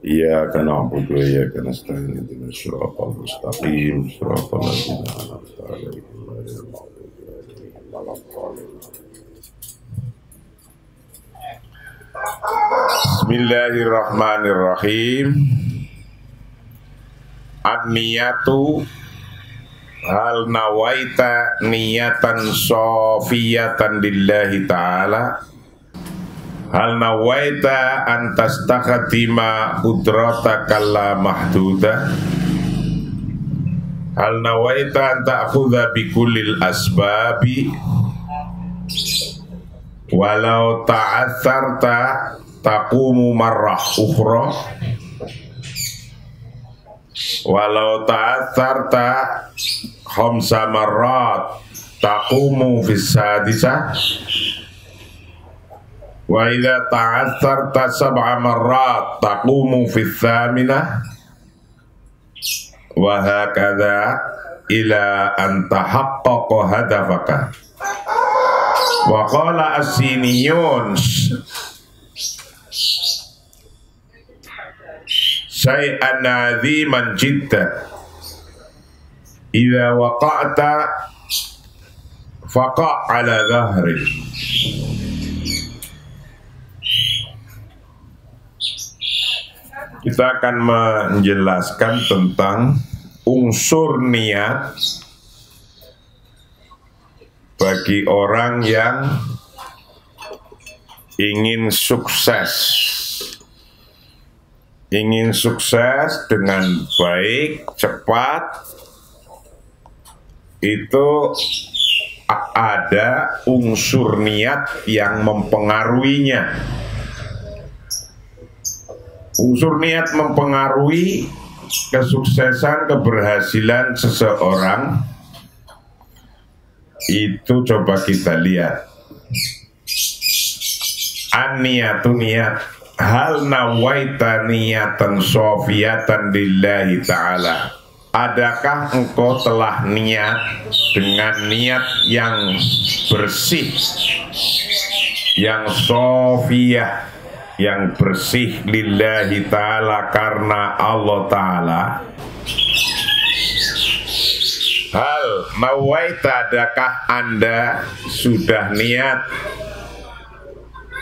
إياك نعبد وإياك نستعين اهدنا الصراط المستقيم صراط الذين أنعمت عليهم غير المغضوب عليهم ولا الضالين. Bismillahirrahmanirrahim. An-niyatu hal nawaita niyatan sofiyatan lillahi ta'ala. Hal nawaita antastakhatima qudrataka la mahduda. Hal nawaita anta'khudha bikullil asbabi walau ta'atharta taqumu marrah ukhra. Walau ta'atharta khamsa marrat taqumu fis sadisah. Wa idza ta'atharta sab'a marrat taqumu fis thaminah. Wa hakadha ila an tahaqqaqa hadafaka. Wa qala as-siniyun syai'an aziman jiddan idza waqa'ta faqa' ala dhahri. Kita akan menjelaskan tentang unsur niat bagi orang yang ingin sukses. Ingin sukses dengan baik, cepat, itu ada unsur niat yang mempengaruhinya. Unsur niat mempengaruhi kesuksesan, keberhasilan seseorang. Itu coba kita lihat. An-niyatu niat. Hal nawaita niyatan sofiyatan lillahi ta'ala. Adakah engkau telah niat dengan niat yang bersih, yang sofiyah, yang bersih lillahi ta'ala, karena Allah ta'ala? Hal nawaita, adakah anda sudah niat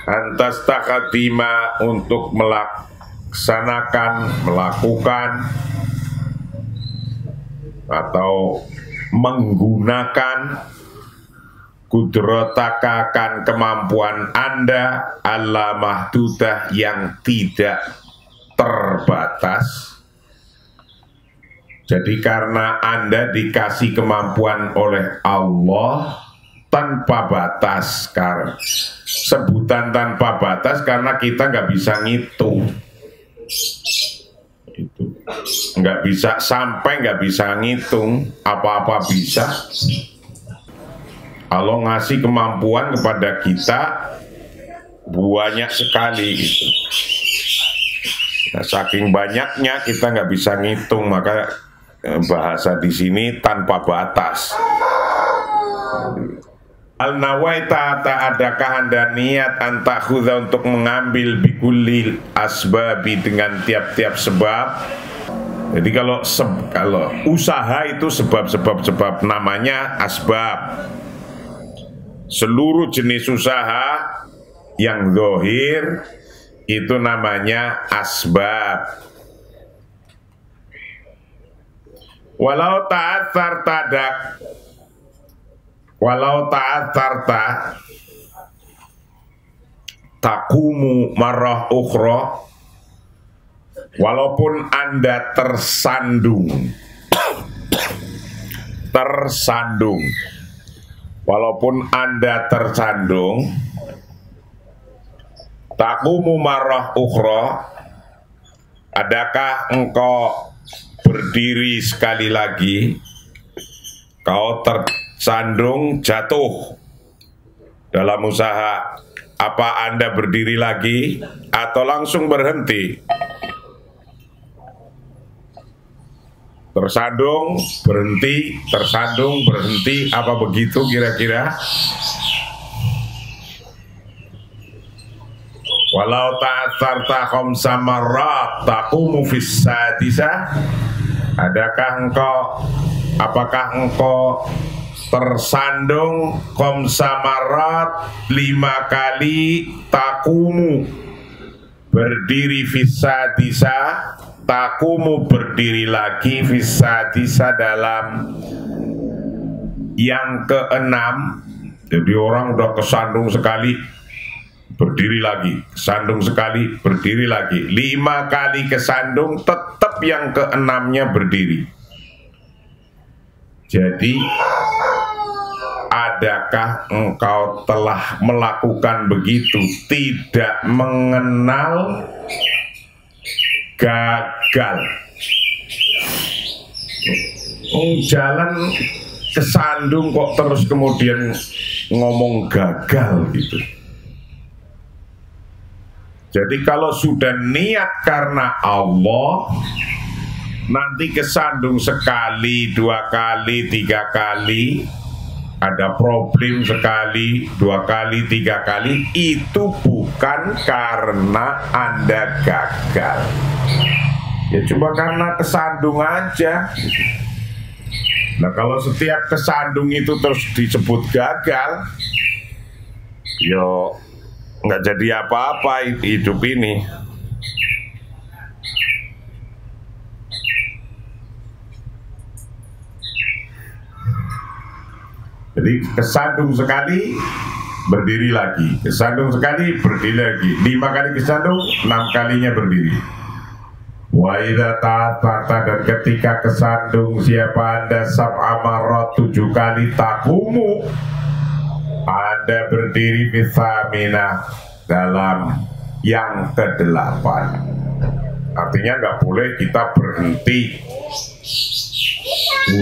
antas takadima, untuk melaksanakan, melakukan atau menggunakan kudrotaka, kan kemampuan anda, Allah mahdudah, yang tidak terbatas. Jadi karena anda dikasih kemampuan oleh Allah tanpa batas, karena sebutan tanpa batas karena kita nggak bisa ngitung, itu nggak bisa sampai, nggak bisa ngitung, apa-apa bisa. Allah ngasih kemampuan kepada kita banyak sekali gitu. Nah, saking banyaknya kita nggak bisa ngitung, maka bahasa di sini tanpa batas. Al-nawaita, adakah anda niat antakhudha, untuk mengambil bikulil asbabi, dengan tiap-tiap sebab. Jadi kalau usaha itu sebab-sebab, namanya asbab. Seluruh jenis usaha yang zahir itu namanya asbab. Walau ta'atharta taqumu marrah ukhra. Walaupun anda tersandung, walaupun anda tersandung, taqumu marrah ukhra, adakah engkau berdiri sekali lagi? Kau tersandung, jatuh dalam usaha, apa anda berdiri lagi atau langsung berhenti? Tersandung, berhenti, tersandung, berhenti, apa begitu kira-kira? Walau ta'atsarta khamsa marrat taqumu fis sadisah. Apakah engkau tersandung khamsa marrat 5 kali, taqumu berdiri fis sadisah, taqumu berdiri lagi fis sadisah dalam yang keenam. Jadi orang udah kesandung sekali, berdiri lagi, kesandung sekali, berdiri lagi, 5 kali kesandung, tetap yang keenamnya berdiri. Jadi adakah engkau telah melakukan begitu, tidak mengenal gagal? Jalan kesandung kok terus kemudian ngomong gagal gitu. Jadi kalau sudah niat karena Allah, nanti kesandung sekali, 2 kali, 3 kali, ada problem sekali, 2 kali, 3 kali, itu bukan karena Anda gagal. Ya cuma karena kesandung aja. Nah kalau setiap kesandung itu terus disebut gagal, yo nggak jadi apa-apa hidup ini. Jadi kesandung sekali, berdiri lagi, kesandung sekali, berdiri lagi, 5 kali kesandung, 6 kalinya berdiri. Wa idza ta'atta, dan ketika kesandung siapa Anda sab'a marrat 7 kali, taqumu Anda berdiri bisaminah dalam yang ke-8. Artinya nggak boleh kita berhenti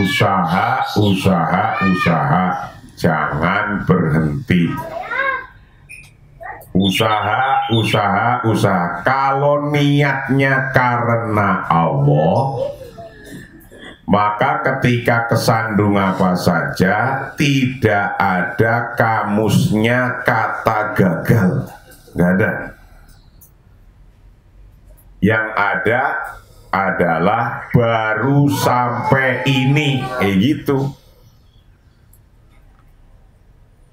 usaha, jangan berhenti. Usaha. Kalau niatnya karena Allah, maka ketika kesandung apa saja tidak ada kamusnya kata gagal, nggak ada. Yang ada adalah baru sampai ini, gitu.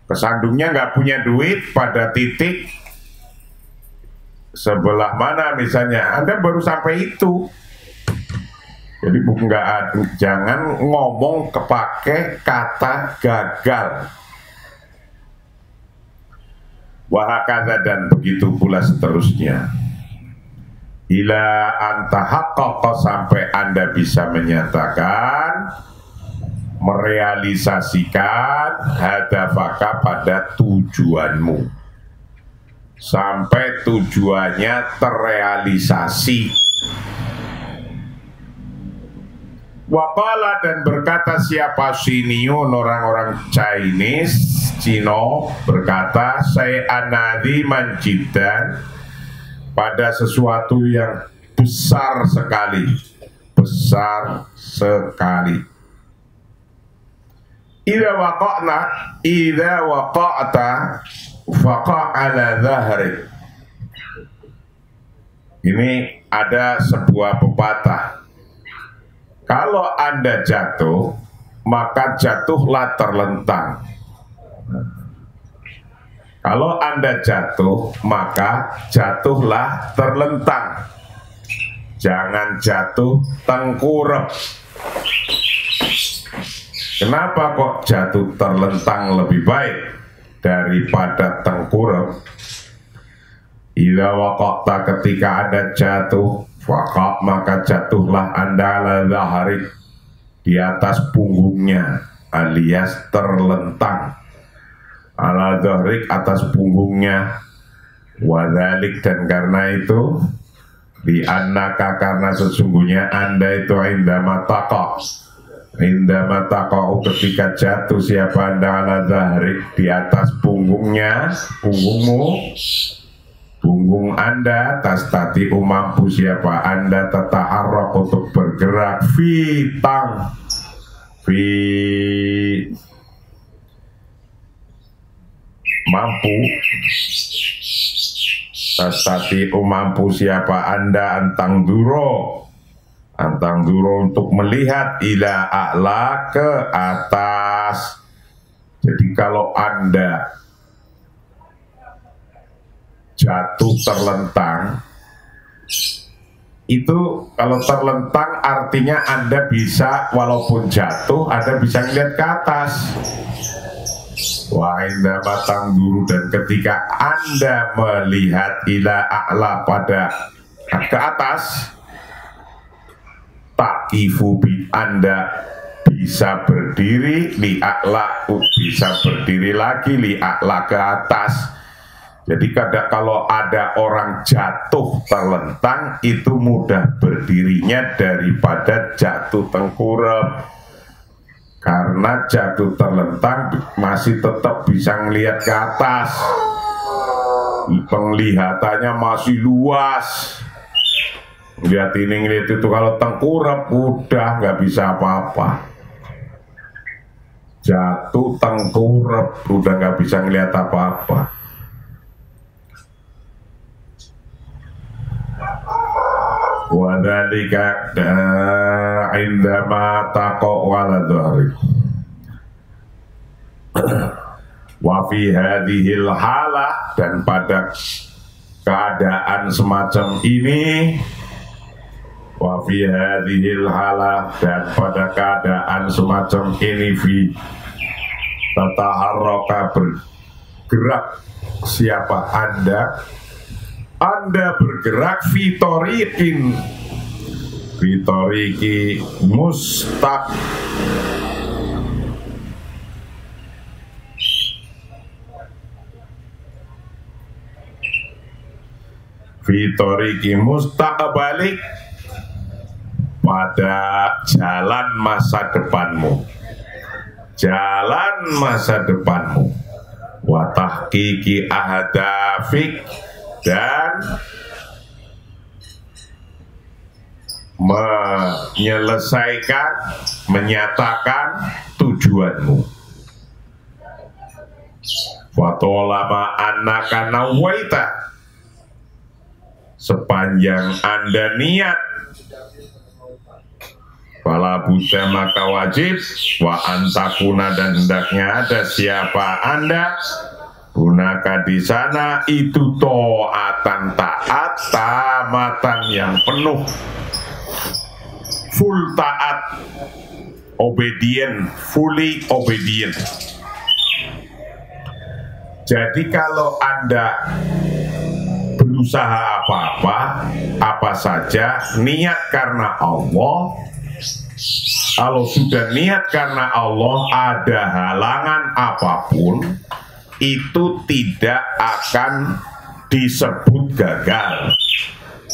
Kesandungnya nggak punya duit pada titik sebelah mana misalnya, Anda baru sampai itu. Jadi jangan ngomong kepake kata gagal. Wahakadha, dan begitu pula seterusnya. Ila anta haqqaqa, sampai Anda bisa menyatakan, merealisasikan hadafaka, pada tujuanmu, sampai tujuannya terrealisasi. Waqala, dan berkata siapa Siniun, orang-orang Chinese, Cino, berkata, saya anadhiman jiddan, pada sesuatu yang besar sekali, besar sekali. Idza waqa'ta faqa'ala dhahrik. Ini ada sebuah pepatah. Kalau Anda jatuh, maka jatuhlah terlentang. Kalau Anda jatuh, maka jatuhlah terlentang. Jangan jatuh tengkurap. Kenapa kok jatuh terlentang lebih baik daripada tengkurap? Idza waqa'ta, ketika Anda jatuh, waqa', maka jatuhlah Anda ala dhahrik, di atas punggungnya, alias terlentang. Ala dhahrik, atas punggungnya. Wadhalik, dan karena itu, di annaka, karena sesungguhnya Anda itu indama taqa, ketika jatuh siapa Anda ala dhahrik, di atas punggungnya, punggungmu, punggung Anda, tastati, mampu siapa Anda tataharrak, untuk bergerak, mampu tastati mampu siapa anda antang duro untuk melihat ila a'la ke atas. Jadi kalau anda jatuh terlentang, itu kalau terlentang artinya anda bisa, walaupun jatuh anda bisa melihat ke atas. Wa inda batang dulu, dan ketika anda melihat ila a'la pada ke atas, takifu bi, anda bisa berdiri li a'la, bisa berdiri lagi li a'la ke atas. Jadi kalau ada orang jatuh terlentang itu mudah berdirinya daripada jatuh tengkurap. Karena jatuh terlentang masih tetap bisa ngelihat ke atas, penglihatannya masih luas. Lihat ini, lihat itu. Kalau tengkurap udah nggak bisa apa-apa. Jatuh tengkurap udah nggak bisa ngelihat apa-apa. Wadhalika indama taqo waladhari wa fi hadhil halah, dan pada keadaan semacam ini, wa fi hadhil halah, dan pada keadaan semacam ini, fi tataharraka, bergerak siapa anda bergerak fitorikin, fitoriki mustaq, fitoriki mustaqbalik, pada jalan masa depanmu, jalan masa depanmu, wa tahqiqi ahdafik, dan menyelesaikan, menyatakan tujuanmu. Fatolama annaka nawaita, sepanjang anda niat, fala buddha maka wajib, wa antakuna, dan hendaknya ada siapa anda, gunaka di sana itu to'atan, taat, tamatan yang penuh, full taat, obedient, fully obedient. Jadi kalau anda berusaha apa-apa, apa saja, niat karena Allah. Kalau sudah niat karena Allah, ada halangan apapun, itu tidak akan disebut gagal.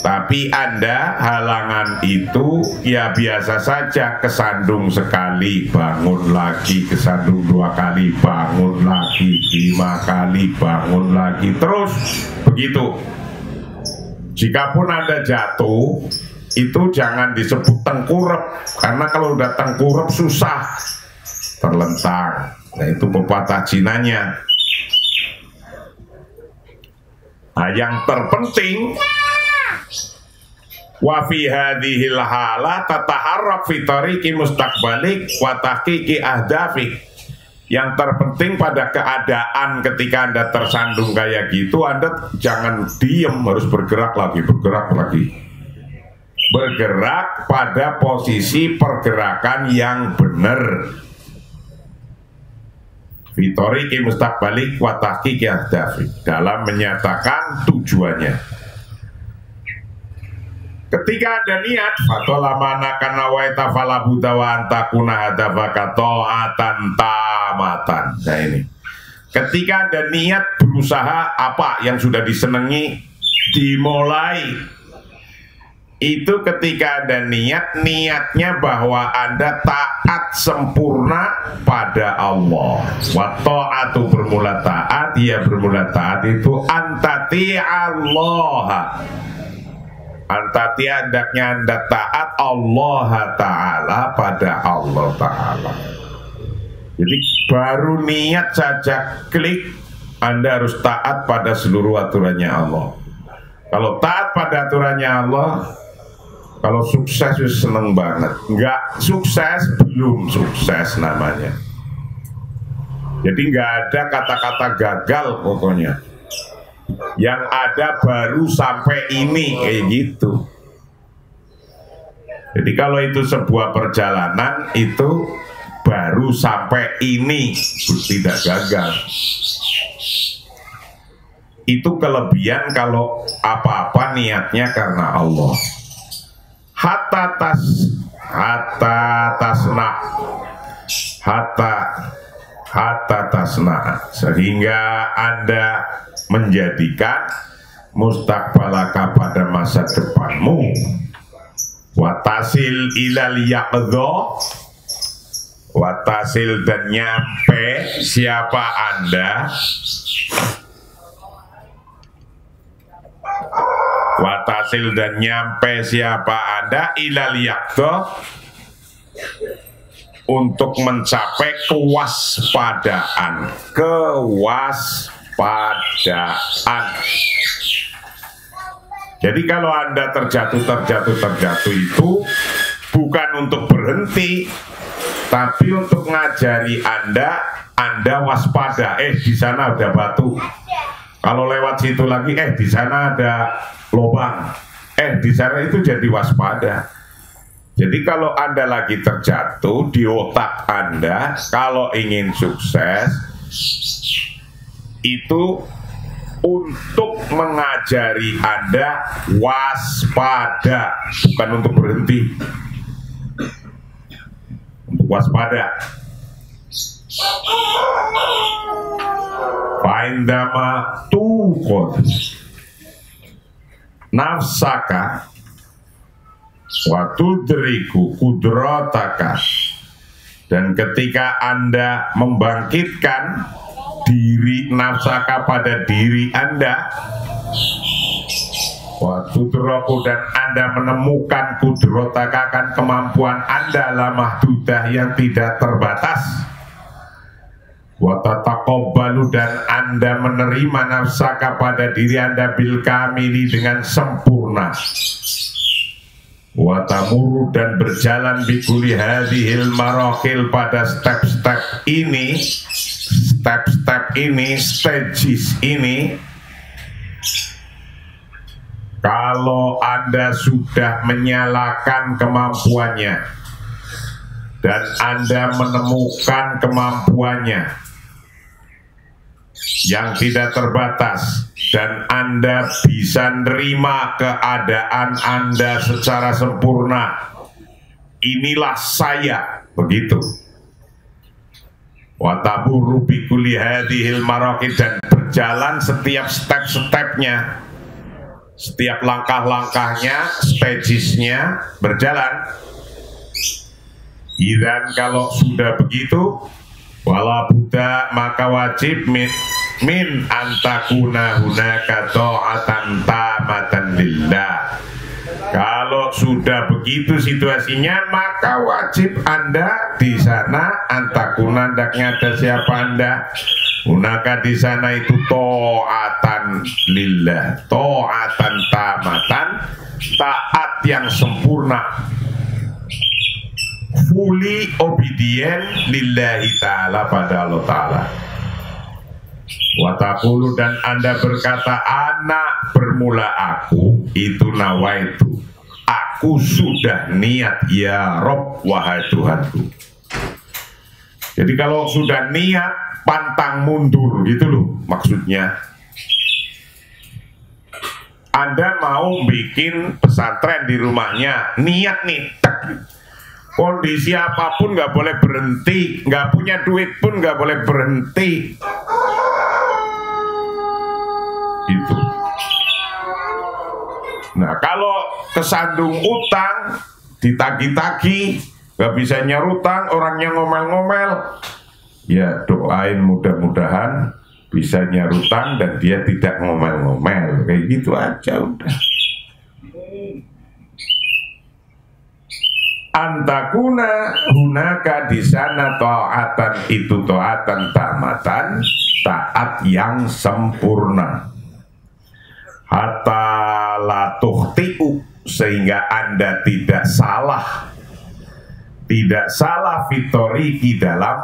Tapi anda halangan itu ya biasa saja, kesandung sekali bangun lagi, kesandung 2 kali bangun lagi, 5 kali bangun lagi, terus begitu. Jikapun anda jatuh, itu jangan disebut tengkurap, karena kalau udah tengkurap susah terlentang. Nah itu pepatah Cinanya. Nah, yang terpenting, wa fi hadhil halah tataharrak fi tariqi mustaqbalik wa tahqiqi ahdafik. Yang terpenting pada keadaan ketika anda tersandung kayak gitu, anda jangan diem, harus bergerak lagi, bergerak pada posisi pergerakan yang benar. Fitoriki mustaqbalik wa tahqiqi ahdafi, dalam menyatakan tujuannya. Ketika ada niat, fatolamana kana waita falabuda wa antakuna hadafaka ta'atan tamatan. Nah ini, ketika ada niat berusaha apa yang sudah disenangi dimulai, itu ketika ada niat, niatnya bahwa anda taat sempurna pada Allah. Wa ta'atu bermula taat, dia bermula taat itu antati Allah. Antati hendaknya anda taat Allah Ta'ala pada Allah Ta'ala. Jadi baru niat saja klik, anda harus taat pada seluruh aturannya Allah. Kalau taat pada aturannya Allah, kalau sukses seneng banget. Nggak sukses, belum sukses namanya. Jadi nggak ada kata-kata gagal pokoknya. Yang ada baru sampai ini, kayak gitu. Jadi kalau itu sebuah perjalanan, itu baru sampai ini, tidak gagal. Itu kelebihan kalau apa-apa niatnya karena Allah. Hatta tasna, sehingga Anda menjadikan mustaqbalaka pada masa depanmu, watasil ilal yaqdha, watasil dan nyampe siapa Anda, watasil dan nyampe siapa Anda ilal yaqdha, untuk mencapai kewaspadaan. Jadi kalau Anda terjatuh itu bukan untuk berhenti, tapi untuk ngajari Anda waspada. Di sana ada batu. Kalau lewat situ lagi, di sana ada lubang. Di sana itu jadi waspada. Jadi kalau Anda lagi terjatuh, di otak Anda, kalau ingin sukses, itu untuk mengajari Anda waspada, bukan untuk berhenti. Untuk waspada. Fa'indama tuqad nafsaka wa tudriku kudrataka, dan ketika Anda membangkitkan diri nafsaka pada diri Anda, wa tudraku, dan Anda menemukan kudrataka, kan kemampuan Anda la mahdudah yang tidak terbatas, wa tataqabbalu, dan Anda menerima nafsaka pada diri Anda bil kamili, dengan sempurna, wa tamuru, dan berjalan bikuli hadhil marahil, pada step-step ini, stages ini. Kalau Anda sudah menyalakan kemampuannya dan Anda menemukan kemampuannya yang tidak terbatas, dan Anda bisa nerima keadaan Anda secara sempurna, inilah saya, begitu. Wa taburu bi kulli hadhil maraqid, dan berjalan setiap step-stepnya, setiap langkah-langkahnya, stagesnya berjalan. Dan kalau sudah begitu, wala buddha, maka wajib min antakuna hunaka ta'atan tamatan lillah. Kalau sudah begitu situasinya, maka wajib Anda di sana antakuna, hendaknya ada siapa Anda, hunaka di sana itu ta'atan lillah, ta'atan tamatan, taat yang sempurna, fully obedient lillahi ta'ala, pada Allah ta'ala. Watakulu, dan Anda berkata, anak bermula aku, itu nawaitu, aku sudah niat, ya Rob, wahai Tuhanku. Jadi kalau sudah niat, pantang mundur, gitu loh maksudnya. Anda mau bikin pesantren di rumahnya, niat nih, kondisi apapun nggak boleh berhenti, nggak punya duit pun nggak boleh berhenti. Itu. Nah, kalau kesandung utang, ditagi-tagi, nggak bisa nyerutang, orangnya ngomel-ngomel, ya doain mudah-mudahan bisa nyerutang dan dia tidak ngomel-ngomel, kayak gitu aja udah. Antakuna hunaka di sana taatan, itu taatan tamatan, taat yang sempurna. Hatta fala tukhti'u, sehingga Anda tidak salah fitoriki dalam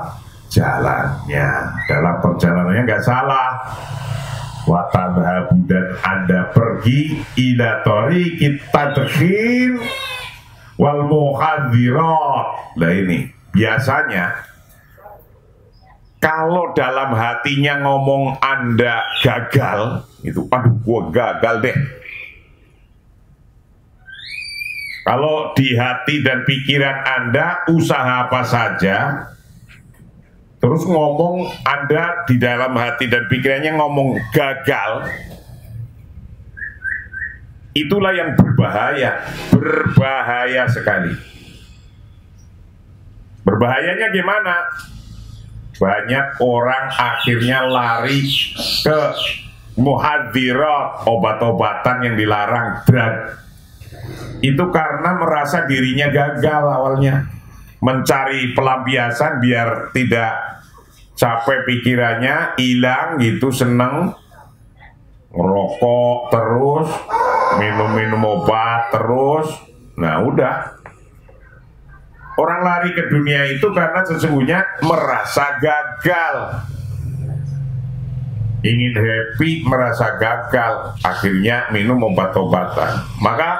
jalannya, dalam perjalanannya nggak salah. Wa tadhabu, dan Anda pergi ila tariqit tadkhil wal muhadzirat. Nah ini biasanya kalau dalam hatinya ngomong Anda gagal, itu aduh gua gagal deh. Kalau di hati dan pikiran Anda usaha apa saja, terus ngomong Anda di dalam hati dan pikirannya ngomong gagal, itulah yang berbahaya sekali. Berbahayanya gimana? Banyak orang akhirnya lari ke muhadzirat, obat-obatan yang dilarang, drug. Itu karena merasa dirinya gagal awalnya, mencari pelampiasan biar tidak capek pikirannya, hilang gitu, seneng ngerokok terus, minum obat terus. Nah udah, orang lari ke dunia itu karena sesungguhnya merasa gagal, ingin happy, merasa gagal, akhirnya minum obat-obatan. Maka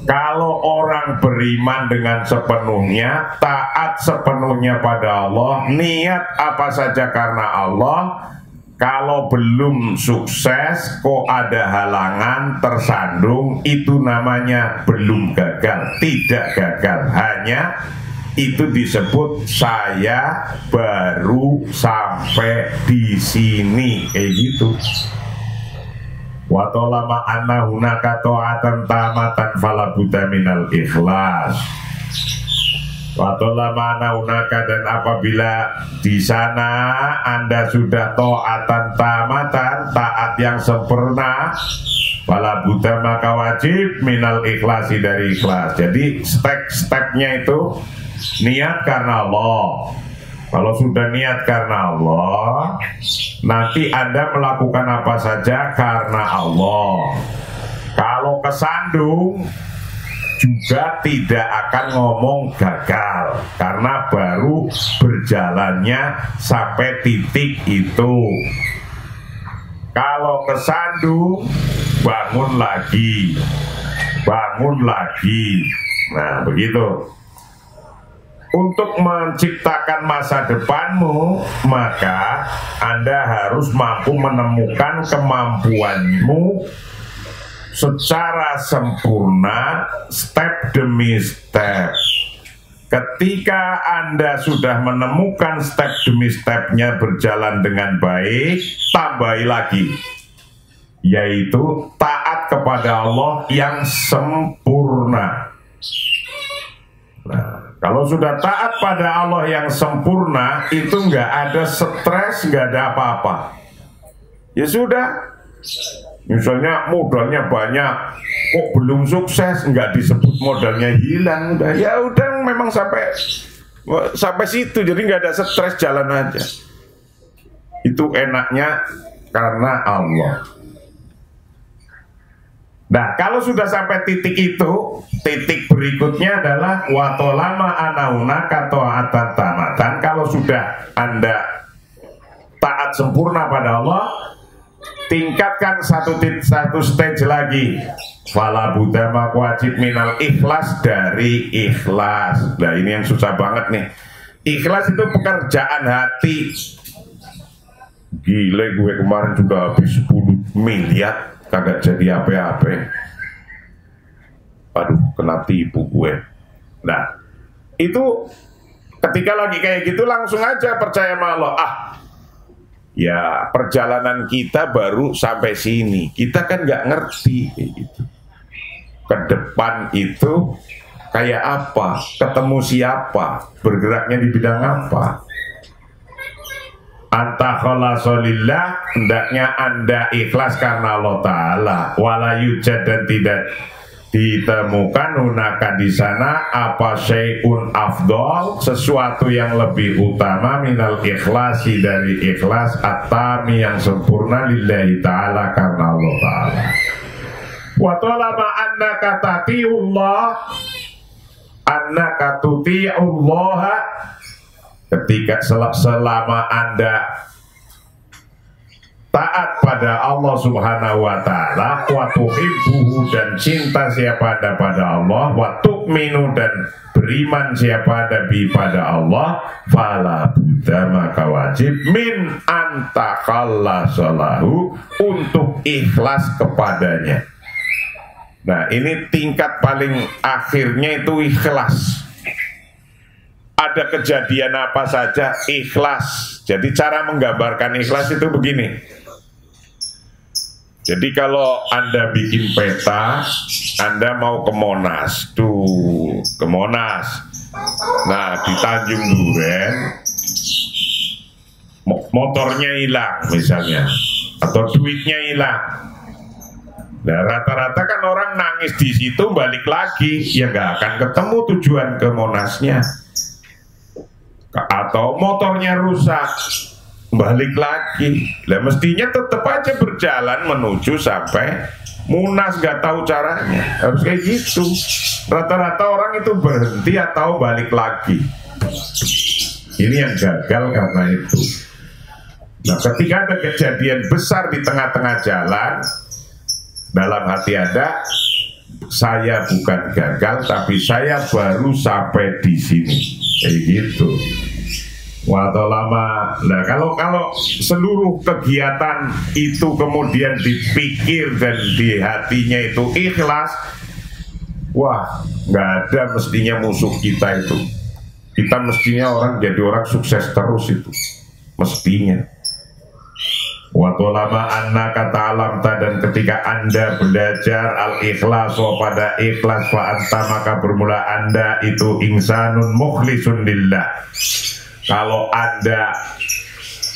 kalau orang beriman dengan sepenuhnya, taat sepenuhnya pada Allah, niat apa saja karena Allah, kalau belum sukses, kok ada halangan, tersandung, itu namanya belum gagal, tidak gagal. Hanya itu disebut saya baru sampai di sini, kayak gitu. Wa tolama anna hunaka ta'atan tamatan fala budda minal ikhlas. Wa tolama anna hunaka, dan apabila di sana Anda sudah ta'atan tamatan, taat yang sempurna, fala budda, maka wajib minal ikhlasi, dari ikhlas. Jadi step-stepnya itu niat karena Allah. Kalau sudah niat karena Allah, nanti Anda melakukan apa saja karena Allah. Kalau kesandung, juga tidak akan ngomong gagal, karena baru berjalannya sampai titik itu. Kalau kesandung, bangun lagi. Nah begitu. Untuk menciptakan masa depanmu, maka Anda harus mampu menemukan kemampuanmu secara sempurna, step demi step. Ketika Anda sudah menemukan step demi stepnya berjalan dengan baik, tambahi lagi, yaitu taat kepada Allah yang sempurna. Nah, kalau sudah taat pada Allah yang sempurna, itu nggak ada stres, nggak ada apa-apa. Ya sudah, misalnya modalnya banyak, kok belum sukses, nggak disebut modalnya hilang, udah ya udah, memang sampai situ, jadi nggak ada stres, jalan aja. Itu enaknya karena Allah. Nah, kalau sudah sampai titik itu, titik berikutnya adalah watolama anauna kato'atan tamatan. Kalau sudah Anda taat sempurna pada Allah, tingkatkan satu stage lagi. Fala budda, maka wajib minal ikhlas, dari ikhlas. Nah ini yang susah banget nih. Ikhlas itu pekerjaan hati. Gile, gue kemarin sudah habis 10 miliar kagak jadi apa-apa. Aduh, kena tipu gue. Nah, itu ketika lagi kayak gitu langsung aja percaya sama Allah. Ya perjalanan kita baru sampai sini. Kita kan nggak ngerti kayak gitu. Ke depan itu kayak apa? Ketemu siapa? Bergeraknya di bidang apa? Anta kholasolillah, hendaknya Anda ikhlas karena Allah Ta'ala. Wala yujad, dan tidak ditemukan hunaka di sana apa syai'un afdol, sesuatu yang lebih utama minal ikhlasi, dari ikhlas at-tami yang sempurna lillahi ta'ala, karena Allah Ta'ala. Wa talama annaka tatiullah, annaka tuti'ullah, ketika selama Anda taat pada Allah Subhanahu wa taala, wa tuhibbuhu, dan cinta siapa Anda pada Allah, wa tu'minu, dan beriman siapa Anda pada Allah, fala budda, maka wajib min antakhallasalahu, untuk ikhlas kepadanya. Nah, ini tingkat paling akhirnya itu ikhlas. Ada kejadian apa saja ikhlas. Jadi cara menggambarkan ikhlas itu begini. Jadi kalau Anda bikin peta, Anda mau ke Monas, tuh ke Monas. Nah, di Tanjung Duren motornya hilang misalnya, atau duitnya hilang. Nah, rata-rata kan orang nangis di situ, balik lagi, ya nggak akan ketemu tujuan ke Monasnya. Atau motornya rusak, balik lagi. Lah mestinya tetap aja berjalan menuju sampai Monas, nggak tahu caranya. Harus kayak gitu. Rata-rata orang itu berhenti atau balik lagi. Ini yang gagal karena itu. Nah, ketika ada kejadian besar di tengah-tengah jalan, dalam hati Anda, saya bukan gagal, tapi saya baru sampai di sini, kayak gitu. Waktu lama, nah kalau seluruh kegiatan itu kemudian dipikir dan di hatinya itu ikhlas, wah, nggak ada mestinya musuh kita itu. Kita mestinya jadi orang sukses terus itu, mestinya. Waktu lama anak kata alam, dan ketika Anda belajar al-ikhlas pada ikhlas, fa anta, maka bermula Anda itu insanun mukhlisun lillah. Kalau Anda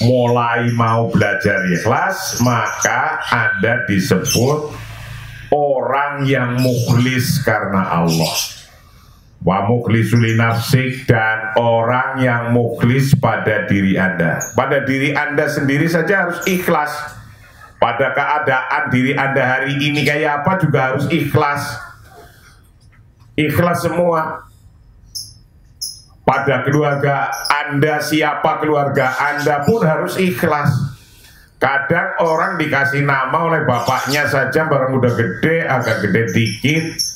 mulai mau belajar ikhlas, maka Anda disebut orang yang mukhlis karena Allah. Wa mukhlisul li nafsik, dan orang yang mukhlis pada diri Anda. Pada diri Anda sendiri saja harus ikhlas. Pada keadaan diri Anda hari ini kayak apa juga harus ikhlas. Ikhlas semua. Pada keluarga Anda, siapa keluarga Anda pun harus ikhlas. Kadang orang dikasih nama oleh bapaknya saja, barang udah gede, agak gede dikit,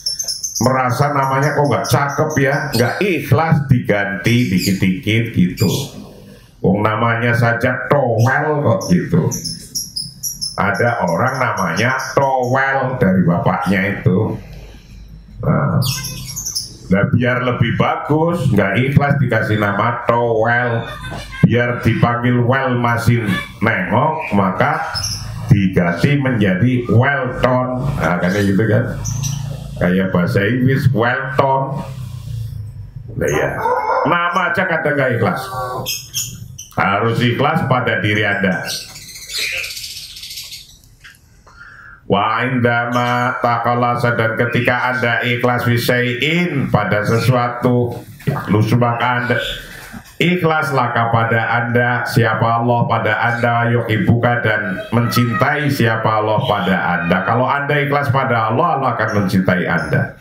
merasa namanya kok nggak cakep ya, nggak ikhlas diganti dikit-dikit gitu. Namanya saja Towel kok gitu. Ada orang namanya Towel dari bapaknya itu. Nah, biar lebih bagus, nggak ikhlas dikasih nama Towel, biar dipanggil Well masih nengok, maka diganti menjadi Wellton. Nah, kayak gitu kan. Kayak bahasa Inggris Wellton. Nah, ya. Nama aja kadang nggak ikhlas. Harus ikhlas pada diri Anda. Wa indama taqallasa, dan ketika Anda ikhlas wisai'in pada sesuatu, lusubak Anda ikhlaslah kepada Anda siapa Allah pada Anda, yuhibbuka, dan mencintai siapa Allah pada Anda. Kalau Anda ikhlas pada Allah, Allah akan mencintai Anda.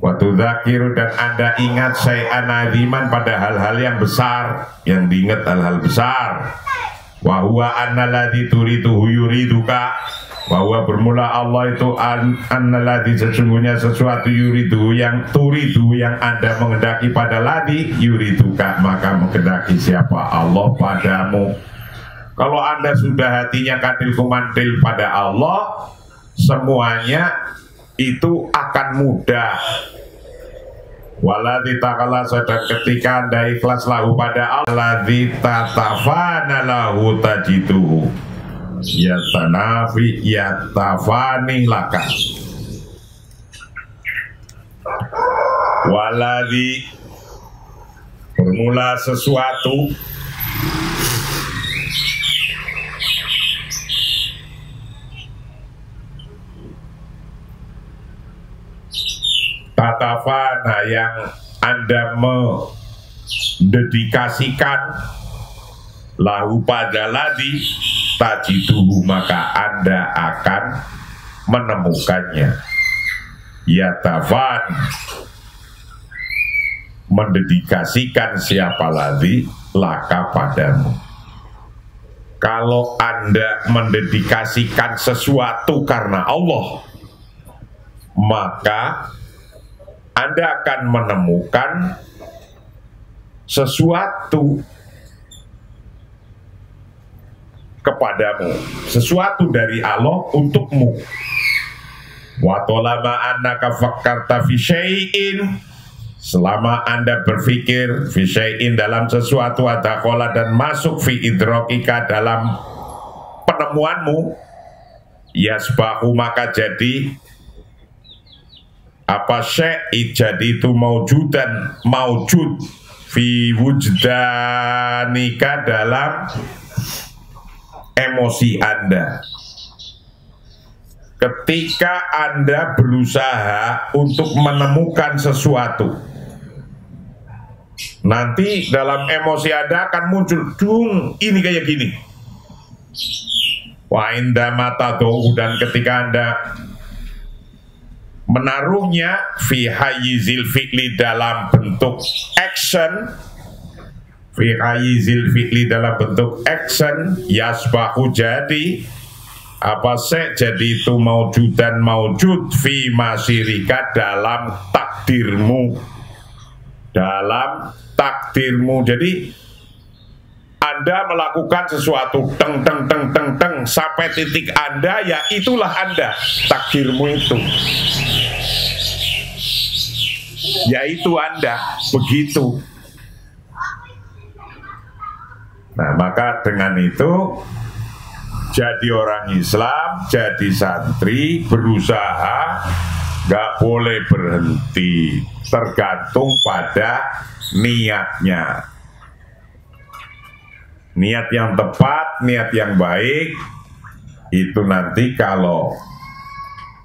Wa tudzakiru, dan Anda ingat syai'an aziman, pada hal-hal yang besar, yang diingat hal-hal besar. Wa huwa annalladzi turiduhu yuriduka, bahwa bermula Allah itu annalladzi, sesungguhnya sesuatu, yuridu yang turidu, yang Anda mengendaki pada ladzi, yuriduka, maka mengendaki siapa Allah padamu. Kalau Anda sudah hatinya kadil kumantil pada Allah, semuanya itu akan mudah. Waladzi taqallasa, dan ketika Anda ikhlas lahu pada Allah, ladzi tatafana lahu tajiduhu yatanafi yatafani laka. Waladzi, bermula sesuatu, tatafana, yang Anda mendedikasikan lahu pada ladzi tajiduhu, maka Anda akan menemukannya. Yatafan, mendedikasikan siapa lagi laka padamu. Kalau Anda mendedikasikan sesuatu karena Allah, maka Anda akan menemukan sesuatu kepadamu, sesuatu dari Allah untukmu. Wa tolama annaka fakkarta fi syai'in, selama Anda berpikir fi syai'in dalam sesuatu, adakhola dan masuk fi idrokika dalam penemuanmu, yasbahu maka jadi apa syai' jadi itu maujudan maujud fi wujdanika dalam emosi Anda. Ketika Anda berusaha untuk menemukan sesuatu, nanti dalam emosi Anda akan muncul, dung, ini kayak gini. Wa inda matadhu, dan ketika Anda menaruhnya fi hayyizil fi'li dalam bentuk action, fi hayyizil fi'li dalam bentuk action, yasbahu jadi apa jadi itu maujud dan maujud fi masirika dalam takdirmu, dalam takdirmu. Jadi Anda melakukan sesuatu teng teng teng teng teng sampai titik Anda, ya itulah Anda, takdirmu itu, yaitu Anda, begitu. Nah, maka dengan itu jadi orang Islam, jadi santri, berusaha, gak boleh berhenti, tergantung pada niatnya. Niat yang tepat, niat yang baik, itu nanti kalau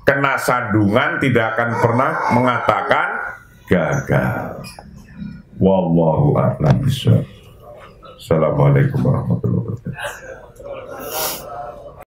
kena sandungan tidak akan pernah mengatakan gagal. Wallahu a'lam bishawab. Assalamualaikum warahmatullahi wabarakatuh.